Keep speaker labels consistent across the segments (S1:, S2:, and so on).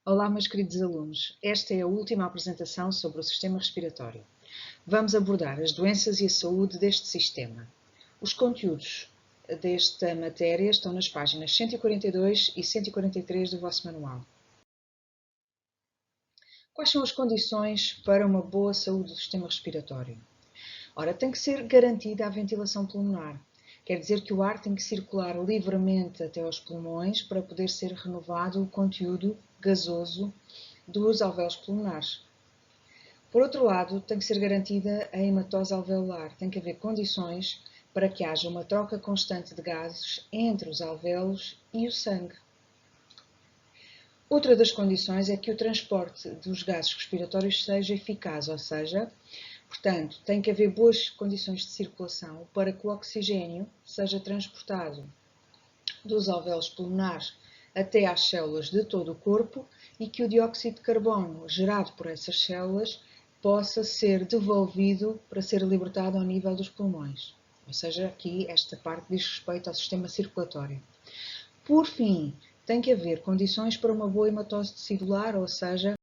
S1: Olá, meus queridos alunos. Esta é a última apresentação sobre o sistema respiratório. Vamos abordar as doenças e a saúde deste sistema. Os conteúdos desta matéria estão nas páginas 142 e 143 do vosso manual. Quais são as condições para uma boa saúde do sistema respiratório? Ora, tem que ser garantida a ventilação pulmonar. Quer dizer que o ar tem que circular livremente até aos pulmões para poder ser renovado o conteúdo gasoso dos alvéolos pulmonares. Por outro lado, tem que ser garantida a hematose alveolar. Tem que haver condições para que haja uma troca constante de gases entre os alvéolos e o sangue. Outra das condições é que o transporte dos gases respiratórios seja eficaz, ou seja, portanto, tem que haver boas condições de circulação para que o oxigênio seja transportado dos alvéolos pulmonares até às células de todo o corpo e que o dióxido de carbono gerado por essas células possa ser devolvido para ser libertado ao nível dos pulmões. Ou seja, aqui esta parte diz respeito ao sistema circulatório. Por fim, tem que haver condições para uma boa hematose tecidular, ou seja,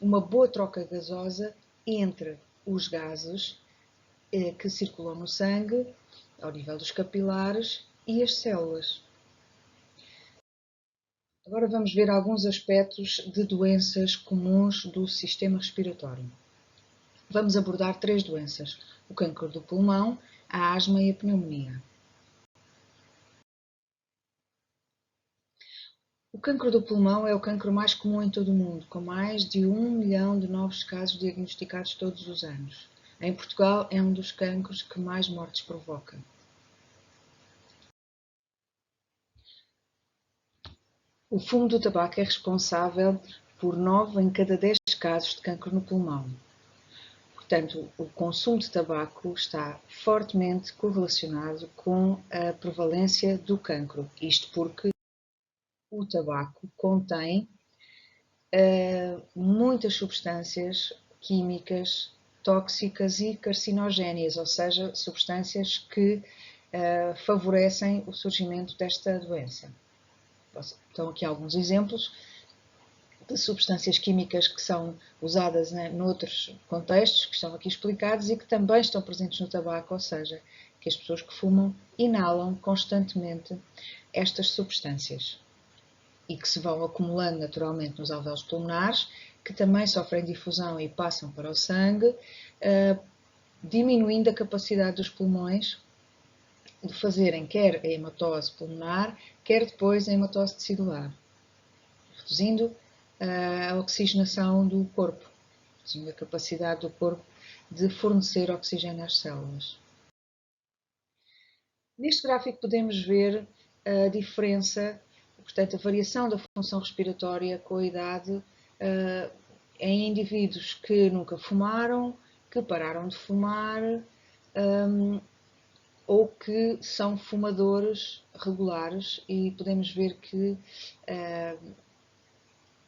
S1: uma boa troca gasosa entre os gases que circulam no sangue, ao nível dos capilares e as células. Agora vamos ver alguns aspectos de doenças comuns do sistema respiratório. Vamos abordar 3 doenças: o cancro do pulmão, a asma e a pneumonia. O cancro do pulmão é o cancro mais comum em todo o mundo, com mais de 1 milhão de novos casos diagnosticados todos os anos. Em Portugal, é um dos cancros que mais mortes provoca. O fumo do tabaco é responsável por 9 em cada 10 casos de cancro no pulmão. Portanto, o consumo de tabaco está fortemente correlacionado com a prevalência do cancro. Isto porque o tabaco contém muitas substâncias químicas tóxicas e carcinogénias, ou seja, substâncias que favorecem o surgimento desta doença. Estão aqui alguns exemplos de substâncias químicas que são usadas noutros contextos, que estão aqui explicados e que também estão presentes no tabaco, ou seja, que as pessoas que fumam inalam constantemente estas substâncias e que se vão acumulando naturalmente nos alvéolos pulmonares, que também sofrem difusão e passam para o sangue, diminuindo a capacidade dos pulmões de fazerem quer a hematose pulmonar, quer depois a hematose tecidular, reduzindo a oxigenação do corpo, reduzindo a capacidade do corpo de fornecer oxigênio às células. Neste gráfico podemos ver a diferença, portanto, a variação da função respiratória com a idade em indivíduos que nunca fumaram, que pararam de fumar ou que são fumadores regulares, e podemos ver que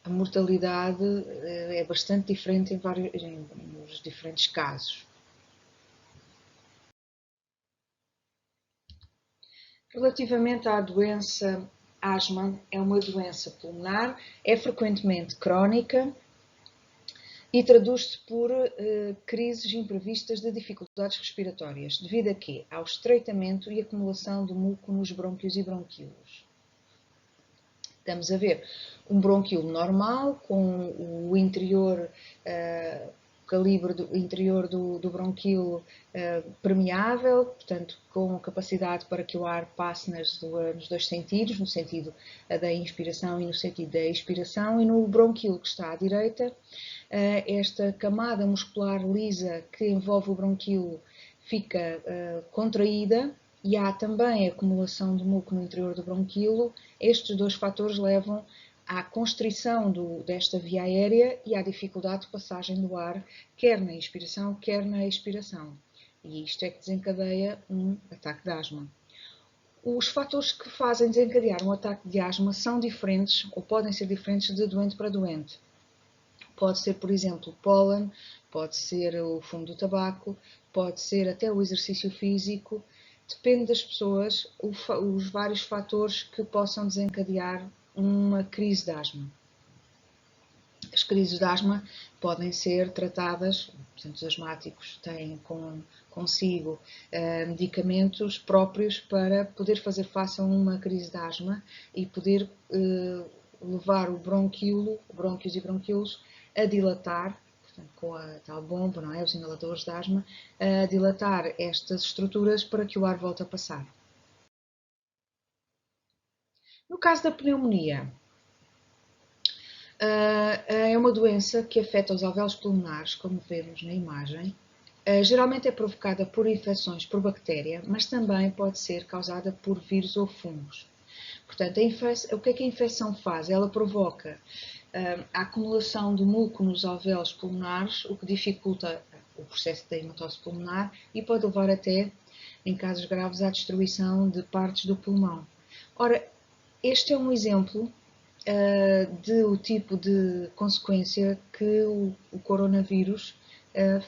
S1: a mortalidade é bastante diferente nos diferentes casos. Relativamente à doença asma, é uma doença pulmonar, é frequentemente crónica e traduz-se por crises imprevistas de dificuldades respiratórias, devido a quê? Ao estreitamento e acumulação de muco nos brônquios e bronquíolos. Estamos a ver um bronquíolo normal, com o interior, o calibre interior do bronquíolo permeável, portanto, com capacidade para que o ar passe nos 2 sentidos, no sentido da inspiração e no sentido da expiração, e no bronquíolo que está à direita, esta camada muscular lisa que envolve o bronquíolo fica contraída, e há também a acumulação de muco no interior do bronquíolo. Estes 2 fatores levam à constrição desta via aérea e à dificuldade de passagem do ar, quer na inspiração, quer na expiração. E isto é que desencadeia um ataque de asma. Os fatores que fazem desencadear um ataque de asma são diferentes, ou podem ser diferentes de doente para doente. Pode ser, por exemplo, o pólen, pode ser o fumo do tabaco, pode ser até o exercício físico. Depende das pessoas, os vários fatores que possam desencadear uma crise de asma. As crises de asma podem ser tratadas, portanto, os asmáticos têm consigo medicamentos próprios para poder fazer face a uma crise de asma e poder levar o brônquios e bronquíolos a dilatar, portanto, com a tal bomba, não é? Os inaladores de asma, a dilatar estas estruturas para que o ar volte a passar. No caso da pneumonia, é uma doença que afeta os alvéolos pulmonares, como vemos na imagem. Geralmente é provocada por infecções por bactéria, mas também pode ser causada por vírus ou fungos. Portanto, o que é que a infecção faz? Ela provoca a acumulação de muco nos alvéolos pulmonares, o que dificulta o processo da hematose pulmonar e pode levar até, em casos graves, à destruição de partes do pulmão. Ora, este é um exemplo do tipo de consequência que o coronavírus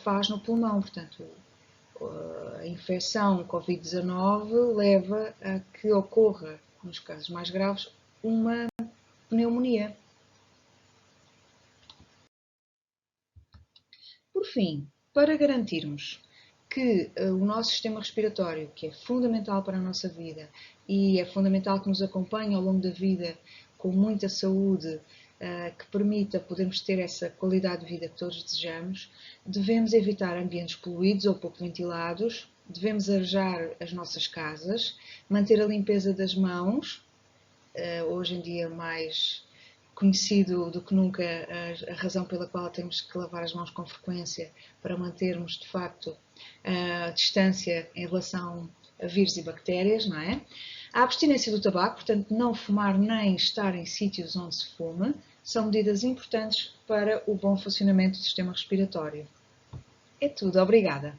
S1: faz no pulmão. Portanto, a infecção Covid-19 leva a que ocorra, nos casos mais graves, uma pneumonia. Por fim, para garantirmos que o nosso sistema respiratório, que é fundamental para a nossa vida e é fundamental que nos acompanhe ao longo da vida com muita saúde, que permita podermos ter essa qualidade de vida que todos desejamos, devemos evitar ambientes poluídos ou pouco ventilados, devemos arejar as nossas casas, manter a limpeza das mãos, hoje em dia mais conhecido do que nunca a razão pela qual temos que lavar as mãos com frequência para mantermos, de facto, a distância em relação a vírus e bactérias, não é? A abstinência do tabaco, portanto, não fumar nem estar em sítios onde se fuma, são medidas importantes para o bom funcionamento do sistema respiratório. É tudo, obrigada.